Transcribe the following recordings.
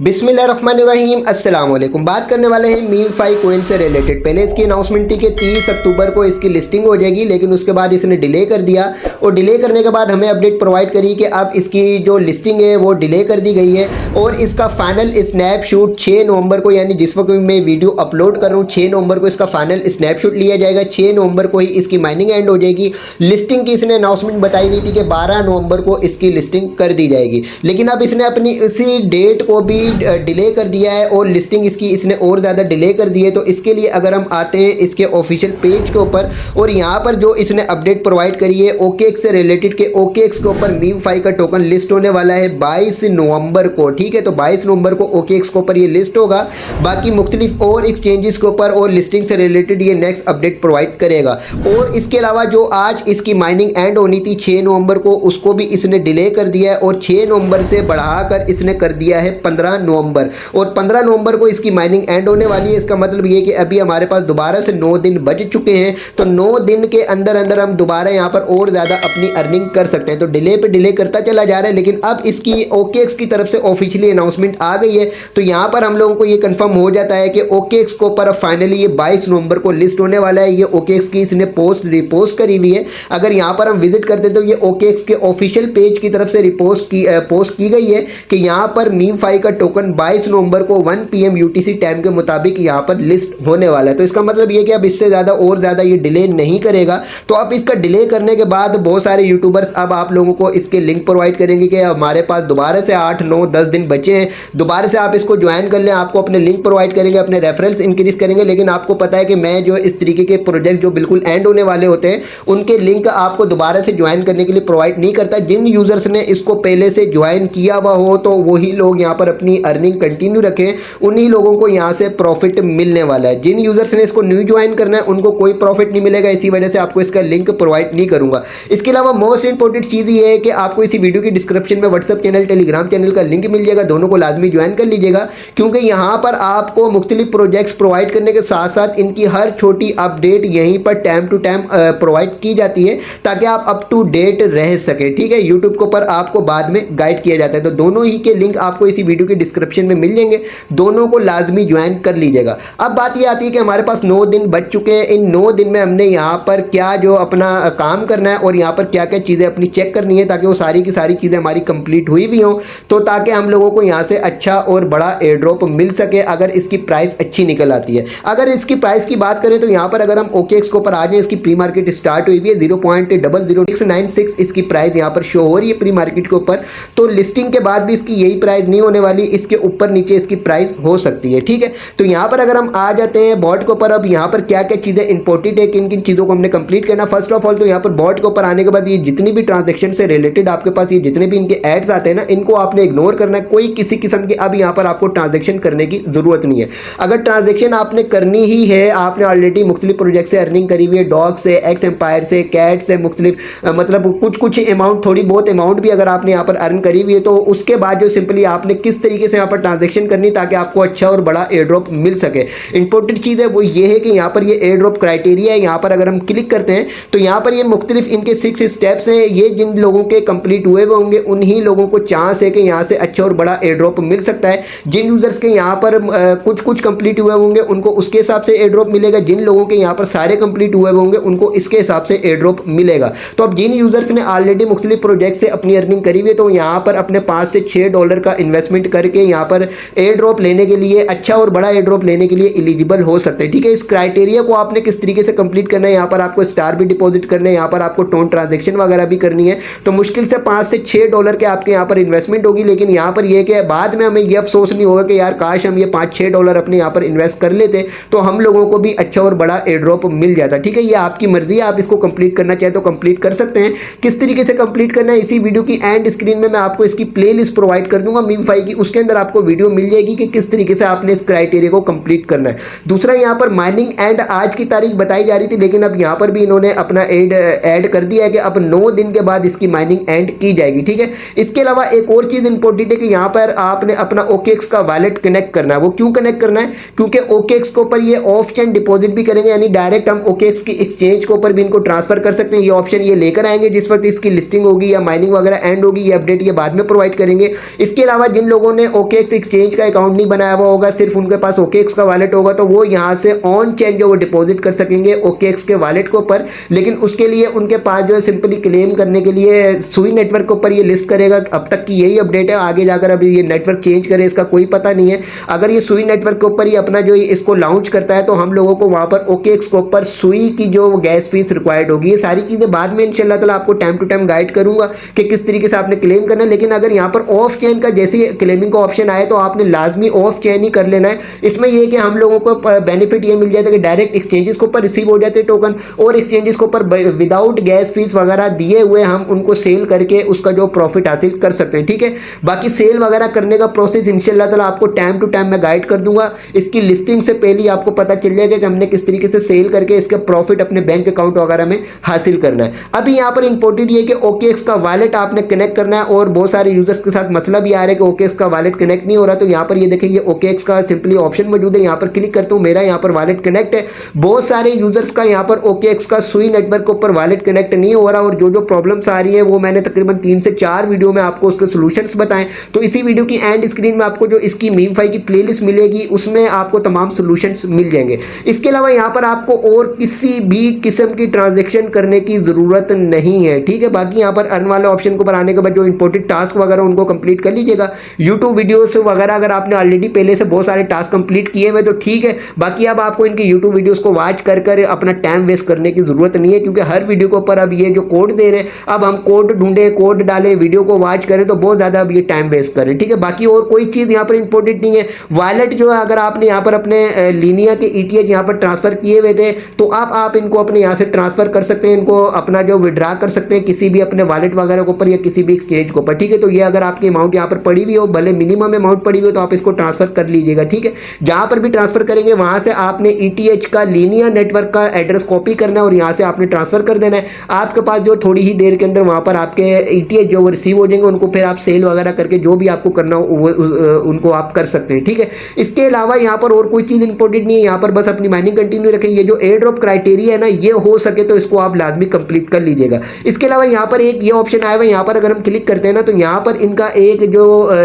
बिस्मिल्लाहिर्रहमानिर्रहीम अस्सलाम वालेकुम। बात करने वाले हैं मीम5 कोइन से रिलेटेड। पहले इसकी अनाउंसमेंट थी कि 30 अक्टूबर को इसकी लिस्टिंग हो जाएगी, लेकिन उसके बाद इसने डिले कर दिया और डिले करने के बाद हमें अपडेट प्रोवाइड करी कि अब इसकी जो लिस्टिंग है वो डिले कर दी गई है और इसका फाइनल स्नैपशॉट 6 नवंबर को, यानी जिस वक्त मैं वीडियो अपलोड कर रहा हूँ 6 नवंबर को इसका फाइनल स्नैपशॉट लिया जाएगा। 6 नवंबर को ही इसकी माइनिंग एंड हो जाएगी। लिस्टिंग की इसने अनाउंसमेंट बताई हुई थी कि 12 नवंबर को इसकी लिस्टिंग कर दी जाएगी, लेकिन अब इसने अपनी इसी डेट को भी डिले कर दिया है और लिस्टिंग इसकी इसने और ज़्यादा डिले कर दी है। तो इसके लिए अगर हम आते हैं इसके ऑफिशियल पेज के ऊपर और यहाँ पर जो इसने अपडेट प्रोवाइड करी है OKX से रिलेटेड के OKX के ऊपर मीम5 का टोकन लिस्ट होने वाला है 22 नवंबर को। ठीक है, तो 22 नवंबर को OKX के ऊपर ये लिस्ट होगा। बाकी मुख्तलिफ और एक्सचेंजेस के ऊपर और लिस्टिंग से रिलेटेड ये नेक्स्ट अपडेट प्रोवाइड करेगा। और इसके अलावा जो आज इसकी माइनिंग एंड होनी थी 6 नवंबर को, उसको भी इसने डिले कर दिया है और 6 नवंबर से बढ़ाकर इसने कर दिया है 15 नवंबर और 15 नवंबर को इसकी माइनिंग एंड होने वाली है। इसका मतलब ये कि अभी हमारे पास दोबारा से 9 दिन बच चुके हैं, तो 9 दिन के अंदर अंदर हम दोबारा यहाँ पर और ज़्यादा अपनी अर्निंग कर सकते हैं। तो डिले पे डिले करता चला जा रहा है, लेकिन अब इसकी OKX की तरफ से ऑफिशियली अनाउंसमेंट आ गई है। तो यहाँ पर हम लोगों को ये कंफर्म हो जाता है कि OKX को ऊपर अब फाइनली ये 22 नवंबर को लिस्ट होने वाला है। ये OKX की इसने पोस्ट रिपोस्ट करी हुई है। अगर यहाँ पर हम विजिट करते तो ये OKX के ऑफिशियल पेज की तरफ से पोस्ट की गई है कि यहाँ पर मीम5 का टोकन 22 नवंबर को 1 PM UTC टाइम के मुताबिक यहाँ पर लिस्ट होने वाला है। तो इसका मतलब ये कि अब इससे ज़्यादा और ज़्यादा ये डिले नहीं करेगा। तो अब इसका डिले करने के बाद बहुत सारे यूट्यूबर्स अब आप लोगों को इसके लिंक प्रोवाइड करेंगे कि हमारे पास दोबारा से 8, 9, 10 दिन बचे हैं, दोबारा से आप इसको ज्वाइन कर लें। आपको अपने लिंक प्रोवाइड करेंगे, अपने रेफरेंस इंक्रीज करेंगे। लेकिन आपको पता है कि मैं जो इस तरीके के प्रोजेक्ट जो बिल्कुल एंड होने वाले होते हैं उनके लिंक आपको दोबारा से ज्वाइन करने के लिए प्रोवाइड नहीं करता। जिन यूजर्स ने इसको पहले से ज्वाइन किया हुआ हो तो वही लोग यहाँ पर अपनी अर्निंग कंटिन्यू रखें, उन्हीं लोगों को यहाँ से प्रॉफिट मिलने वाला है। जिन यूजर्स ने इसको न्यू ज्वाइन करना है उनको कोई प्रॉफिट नहीं मिलेगा, इसी वजह से आपको इसका लिंक प्रोवाइड नहीं करूंगा। इसके अलावा मोस्ट इंपॉर्टेंट चीज़ ये है कि आपको इसी वीडियो की डिस्क्रिप्शन में व्हाट्सएप चैनल, टेलीग्राम चैनल का लिंक मिल जाएगा। दोनों को लाजमी ज्वाइन कर लीजिएगा, क्योंकि यहाँ पर आपको मुख्तलिफ प्रोजेक्ट्स प्रोवाइड करने के साथ साथ इनकी हर छोटी अपडेट यहीं पर टाइम टू टाइम प्रोवाइड की जाती है, ताकि आप अप टू डेट रह सके। ठीक है, यूट्यूब के ऊपर आपको बाद में गाइड किया जाता है। तो दोनों ही के लिंक आपको इसी वीडियो की डिस्क्रिप्शन में मिल जाएंगे, दोनों को लाजमी ज्वाइन कर लीजिएगा। अब बात ये आती है कि हमारे पास 9 दिन बच चुके हैं। इन 9 दिन में हमने यहाँ पर क्या जो अपना काम करना है और यहाँ पर क्या क्या चीज़ें अपनी चेक करनी है, ताकि वो सारी की सारी चीज़ें हमारी कंप्लीट हुई भी हों, तो ताकि हम लोगों को यहाँ से अच्छा और बड़ा एयर ड्रॉप मिल सके अगर इसकी प्राइस अच्छी निकल आती है। अगर इसकी प्राइस की बात करें तो यहाँ पर अगर हम OKX के ऊपर आ जाए, इसकी प्री मार्केट स्टार्ट हुई है 0.00696 इसकी प्राइस यहाँ पर शो हो रही है प्री मार्केट के ऊपर। तो लिस्टिंग के बाद भी इसकी यही प्राइस नहीं होने वाली, इसके ऊपर नीचे इसकी प्राइस हो सकती है। ठीक है, तो यहाँ पर अगर हम आ जाते हैं बॉट के ऊपर, अब यहाँ पर क्या क्या चीज़ें इंपॉर्टेंट है, किन किन चीज़ों को हमने कंप्लीट करना। फर्स्ट ऑफ ऑल तो यहाँ पर बॉट के ऊपर आने के बाद ये जितनी भी ट्रांजैक्शन से रिलेटेड आपके पास ये जितने भी इनके एड्स आते हैं ना, इनको आपने इग्नोर करना है। कोई किसी किस्म की अब यहाँ पर आपको ट्रांजैक्शन करने की जरूरत नहीं है। अगर ट्रांजैक्शन आपने करनी ही है, आपने ऑलरेडी मुख्तलिफ प्रोजेक्ट से अर्निंग करी हुई है, डॉग से, एक्स एम्पायर से, कैट से, मुख्तलिफ मतलब कुछ अमाउंट, थोड़ी बहुत अमाउंट भी अगर आपने यहाँ पर अर्न करी हुई है, तो उसके बाद जो सिंपली आपने किस तरीके से यहाँ पर ट्रांजैक्शन करनी ताकि आपको अच्छा और बड़ा एयर ड्रॉप मिल सके। इंपॉर्टेंट चीज़ है वो ये है कि यहाँ पर ये एयर ड्रॉप क्राइटेरिया है। यहाँ पर अगर हम क्लिक करते हैं तो यहाँ पर ये मुख्तलिफ इनके 6 स्टेप्स हैं। ये जिन लोगों के कंप्लीट हुए हुए होंगे उन्हीं लोगों को चांस है कि यहाँ से अच्छा और बड़ा एयर ड्रॉप मिल सकता है। जिन यूजर्स के यहाँ पर कुछ कंप्लीट हुए होंगे उनको उसके हिसाब से एयर ड्रॉप मिलेगा। जिन लोगों के यहाँ पर सारे कंप्लीट हुए होंगे उनको इसके हिसाब से एयर ड्रॉप मिलेगा। तो अब जिन यूजर्स ने ऑलरेडी मुख्तलिफ प्रोजेक्ट से अपनी अर्निंग करी हुई है, तो यहाँ पर अपने 5 से 6 डॉलर का इन्वेस्टमेंट करके यहाँ पर एयर ड्रॉप लेने के लिए, अच्छा और बड़ा एयर ड्रॉप लेने के लिए एलिजिबल हो सकते हैं। ठीक है, इस क्राइटेरिया को आपने किस तरीके से कंप्लीट करना है, यहाँ पर आपको स्टार भी डिपॉजिट करना है, यहाँ पर आपको टोन ट्रांजैक्शन वगैरह भी करनी है। तो मुश्किल से 5 से 6 डॉलर के आपके यहाँ पर इन्वेस्टमेंट होगी। लेकिन यहाँ पर यह कि बाद में हमें यह अफसोस नहीं होगा कि यार काश हम ये 5-6 डॉलर अपने यहाँ पर इन्वेस्ट कर लेते तो हम लोगों को भी अच्छा और बड़ा एयर ड्रॉप मिल जाता। ठीक है, ये आपकी मर्जी है, आप इसको कंप्लीट करना चाहे तो कंप्लीट कर सकते हैं। किस तरीके से कंप्लीट करना है इसी वीडियो की एंड स्क्रीन में मैं आपको इसकी प्लेलिस्ट प्रोवाइड कर दूंगा मीम5 की, उसके अंदर आपको वीडियो मिल जाएगी कि किस तरीके से आपने इस क्राइटेरिया को कंप्लीट करना है। दूसरा, यहाँ पर माइनिंग एंड आज की तारीख बताई जा रही थी, लेकिन अब यहाँ पर भी इन्होंने अपना ऐड कर दिया है कि अब 9 दिन के बाद इसकी माइनिंग एंड की जाएगी। ठीक है, इसके अलावा एक और चीज़ इंपॉर्टेंट है कि यहाँ पर आपने अपना OKX का वॉलेट कनेक्ट करना है। वो क्यों कनेक्ट करना है, क्योंकि OKX के ऊपर ये ऑफ चेन डिपॉजिट भी करेंगे, यानी डायरेक्ट हम OKX की एक्सचेंज के ऊपर भी इनको ट्रांसफर कर सकते हैं। ये ऑप्शन ये लेकर आएंगे जिस वक्त इसकी लिस्टिंग होगी या माइनिंग वगैरह एंड होगी। ये अपडेट ये बाद में प्रोवाइड करेंगे। इसके अलावा जिन लोगों ने OKX एक्सचेंज का अकाउंट नहीं बनाया हुआ होगा, सिर्फ उनके पास OKX का वॉलेट होगा, तो वो यहाँ से ऑन चेन जो वो डिपॉजिट कर सकेंगे OKX के वॉलेट के ऊपर। लेकिन उसके लिए उनके पास जो है सिंपली क्लेम करने के लिए सुई नेटवर्क के ऊपर ये लिस्ट करेगा। अब तक की यही अपडेट है, आगे जाकर अभी ये नेटवर्क चेंज करे इसका कोई पता नहीं है। अगर ये सुई नेटवर्क के ऊपर ही अपना जो इसको लॉन्च करता है तो हम लोगों को वहाँ पर OKX के ऊपर सुई की जो गैस फीस रिक्वायर्ड होगी। ये सारी चीज़ें बाद में इंशाल्लाह ताला आपको टाइम टू टाइम गाइड करूंगा कि किस तरीके से आपने क्लेम करना है। लेकिन अगर यहाँ पर ऑफ चेन का जैसे क्लेमिंग का ऑप्शन आए तो आपने लाजमी ऑफ चेन ही कर लेना है। इसमें यह कि हम लोगों को बेनिफिट ये मिल जाता है कि डायरेक्ट एक्सचेंजेस के ऊपर रिसीव हो जाते हैं टोकन, और एक्सचेंजेस के ऊपर विदाउट गैस फीस वगैरह दिए हुए हम उनको सेल करके उसका जो प्रॉफिट हासिल कर सकते हैं। ठीक है, बाकी सेल वगैरह करने का प्रोसेस इंशाल्लाह ताला आपको टाइम टू टाइम मैं गाइड कर दूंगा। इसकी लिस्टिंग से पहले ही आपको पता चल जाएगा कि हमने किस तरीके से सेल करके इसका प्रॉफिट अपने बैंक अकाउंट वगैरह में हासिल करना है। अभी यहाँ पर इंपॉर्टेंट ये कि OKX का वॉलेट आपने कनेक्ट करना है, और बहुत सारे यूजर्स के साथ मसला भी आ रहा है कि OKX का वॉलेट कनेक्ट नहीं हो रहा। तो यहाँ पर ये देखिए ये OKX का सिंपली ऑप्शन मौजूद है, यहाँ पर क्लिक करता हूँ, मेरा यहाँ पर वॉलेट कनेक्ट है। बहुत सारे यूजर्स का यहाँ पर OKX का सुई नेटवर्क के ऊपर वॉलेट कनेक्ट नहीं हो रहा, और जो प्रॉब्लम्स आ रही है वो मैंने तकरीबन 3 से 4 वीडियो में आपको उसके सोल्यूशंस बताएं। तो इसी वीडियो की एंड स्क्रीन में आपको जो इसकी मीमफाई की प्लेलिस्ट मिलेगी उसमें आपको तमाम सोल्यूशंस मिल जाएंगे। इसके अलावा यहाँ पर आपको और किसी भी किस्म की ट्रांजैक्शन करने की ज़रूरत नहीं है। ठीक है, बाकी यहाँ पर अर्न वाले ऑप्शन को पर आने के बाद जो इंपॉर्टेंट टास्क वगैरह उनको कंप्लीट कर लीजिएगा। यूट्यूब वीडियोस वगैरह अगर आपने ऑलरेडी पहले से बहुत सारे टास्क कंप्लीट किए हुए तो ठीक है, बाकी अब आपको इनके यूट्यूब वीडियोस को वॉच कर अपना टाइम वेस्ट करने की ज़रूरत नहीं है, क्योंकि हर वीडियो के ऊपर अब ये जो कोड दे रहे हैं, अब हम कोड ढूंढें, कोड डालें, वीडियो को वॉच करें तो बहुत ज़्यादा अब ये टाइम वेस्ट करें। ठीक है, बाकी और कोई चीज़ यहाँ पर इंपॉर्टेंट नहीं है। वॉलेट जो है अगर आपने यहाँ पर अपने लीनिया के ETH यहाँ पर ट्रांसफर किए हुए थे तो अब आप इनको अपने यहाँ से ट्रांसफर कर सकते हैं, इनको अपना जो विड्रा कर सकते हैं किसी भी अपने वॉलेट वगैरह के ऊपर या किसी भी एक्सचेंज के ऊपर। ठीक है, तो ये अगर आपकी अमाउंट यहाँ पर पड़ी हुई हो, भले मिनिमम अमाउंट पड़ी हुई हो, तो आप इसको ट्रांसफर कर लीजिएगा। ठीक है, जहाँ पर भी ट्रांसफर करेंगे वहाँ से आपने ETH का लीनिया नेटवर्क का एड्रेस कॉपी करना है और यहाँ से आपने ट्रांसफर कर देना है। आपके पास जो थोड़ी ही देर के अंदर वहाँ पर आपके ETH जो रिसीव हो जाएंगे, उनको फिर आप सेल वगैरह करके जो भी आपको करना हो उनको आप कर सकते हैं। ठीक है, इसके अलावा यहाँ पर और कोई चीज़ इंपॉर्टेंट नहीं है। यहाँ पर बस अपनी माइनिंग कंटिन्यू रखें। ये जो एयर ड्रॉप क्राइटेरिया है ना, ये हो सके तो इसको आप लाजमी कंप्लीट कर लीजिएगा। इसके अलावा यहाँ पर एक ये ऑप्शन आया हुआ है, यहाँ पर अगर हम क्लिक करते हैं ना तो यहाँ पर इनका एक जो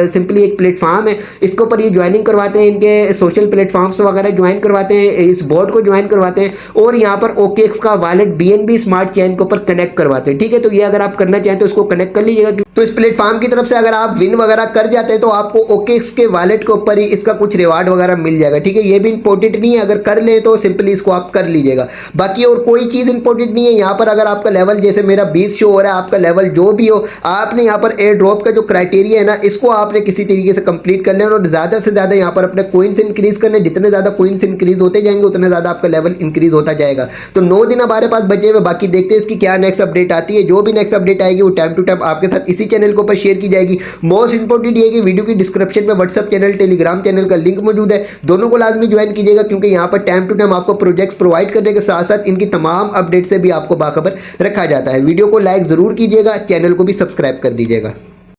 सिंपली एक प्लेटफॉर्म है, इसके ऊपर ये ज्वाइनिंग करवाते हैं, इनके सोशल प्लेटफॉर्म्स वगैरह ज्वाइन करवाते हैं, इस बोर्ड को ज्वाइन करवाते हैं, और यहाँ पर OKX का वॉलेट BNB स्मार्ट चेन के ऊपर कनेक्ट करवाते हैं। ठीक है, तो ये अगर आप करना चाहें तो इसको कनेक्ट कर लीजिएगा। तो इस प्लेटफॉर्म की तरफ से अगर आप विन वगैरह कर जाते हैं तो आपको OKX के वॉलेट के ऊपर ही इसका कुछ रिवार्ड वगैरह मिल जाएगा। ठीक है, ये भी इंपॉर्टेंट नहीं है, अगर कर ले तो सिंपली इसको आप कर लीजिएगा। बाकी और कोई चीज़ इंपॉर्टेंट नहीं है। यहाँ पर अगर आपका लेवल जैसे मेरा 20 शो हो रहा है, आपका लेवल जो भी हो, आपने यहाँ पर एयर ड्रॉप का जो क्राइटेरिया है ना, इसको आपने किसी तरीके से कंप्लीट कर लेना और ज़्यादा से ज़्यादा यहाँ पर अपने कोइंस इंक्रीज करने। जितने ज़्यादा कोइंस इंक्रीज होते जाएंगे उतने ज़्यादा आपका लेवल इंक्रीज होता जाएगा। तो 9 दिन हमारे पास बचे हुए, बाकी देखते हैं इसकी क्या नेक्स्ट अपडेट आती है। जो भी नेक्स्ट अपडेट आएगी वो टाइम टू टाइम आपके साथ इसी चैनल के ऊपर शेयर की जाएगी। मोस्ट इंपॉर्टेंट ये कि वीडियो की डिस्क्रिप्शन में व्हाट्सएप चैनल, टेलीग्राम चैनल का लिंक मौजूद है, दोनों को लाजमी ज्वाइन कीजिएगा, क्योंकि यहाँ पर टाइम टू टाइम आपको प्रोजेक्ट्स प्रोवाइड करने के साथ साथ इनकी तमाम अपडेट से भी आपको बाखबर रखा जाता है। वीडियो को लाइक ज़रूर कीजिएगा, चैनल को भी सब्सक्राइब कर दीजिएगा।